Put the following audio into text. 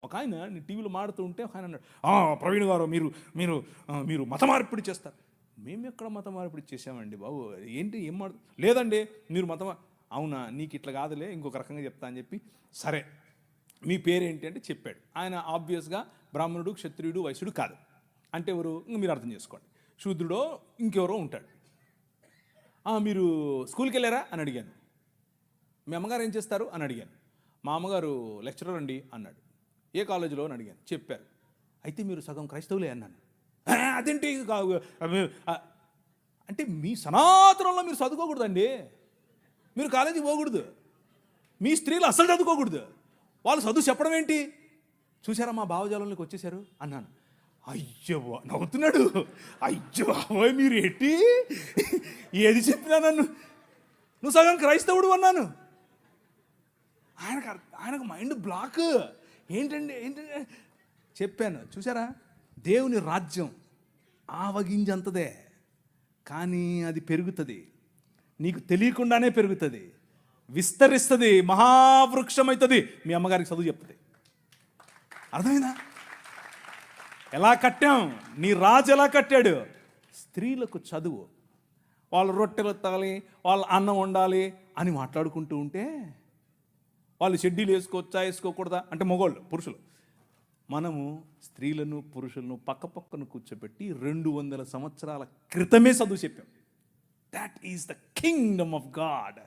ఒక ఆయన టీవీలో మాడుతూ ఉంటే ఒక ఆయన అన్నాడు, ప్రవీణ్ గారు మీరు మీరు మీరు మత మార్పిడి చేస్తారు. మేము ఎక్కడ మత మార్పిడి చేసామండి బాబు, ఏంటి ఏం మాడు లేదండి మీరు అవునా నీకు ఇట్లా కాదులే ఇంకొక రకంగా చెప్తా అని చెప్పి, సరే మీ పేరేంటి అంటే చెప్పాడు. ఆయన ఆబ్వియస్గా బ్రాహ్మణుడు, క్షత్రియుడు, వైశ్యుడు కాదు. అంటే ఎవరు మీరు అర్థం చేసుకోండి, శూద్రుడో ఇంకెవరో ఉంటాడు. మీరు స్కూల్కి వెళ్ళారా అని అడిగాను. మీ అమ్మగారు ఏం చేస్తారు అని అడిగాను. మా అమ్మగారు లెక్చరర్ అండి అన్నాడు. ఏ కాలేజీలో అని అడిగాను. చెప్పారు. అయితే మీరు సగం క్రైస్తవులే అన్నాను. అదేంటి అంటే మీ సనాతనంలో మీరు చదువుకోకూడదండి, మీరు కాలేజీకి పోకూడదు, మీ స్త్రీలు అసలు చదువుకోకూడదు, వాళ్ళు చదువు చెప్పడం ఏంటి, చూసారా మా భావజాలంలోకి వచ్చేసారు అన్నాను. అయ్యో నవ్వుతున్నాడు. అయ్యో బాబోయ్ మీరు ఏంటి ఏది చెప్పినా నువ్వు సగం క్రైస్తవుడు అన్నాను. ఆయనకు మైండ్ బ్లాక్. ఏంటంటే చెప్పాను. చూసారా దేవుని రాజ్యం ఆవగింజంతదే, కానీ అది పెరుగుతుంది, నీకు తెలియకుండానే పెరుగుతుంది, విస్తరిస్తుంది, మహావృక్షం అవుతుంది. మీ అమ్మగారికి చదువు చెప్తుంది. అర్థమైందా? ఎలా కట్టాం, నీ రాజు ఎలా కట్టాడు? స్త్రీలకు చదువు, వాళ్ళు రొట్టెలు ఎత్తాలి, వాళ్ళు అన్నం వండాలి అని మాట్లాడుకుంటూ ఉంటే, వాళ్ళు షెడ్యూల్ వేసుకోవచ్చా వేసుకోకూడదా అంటే మగవాళ్ళు, పురుషులు, మనము స్త్రీలను పురుషులను పక్కపక్కను కూర్చోబెట్టి 200 సంవత్సరాల క్రితమే చదువు చెప్పాం. That is the Kingdom of God.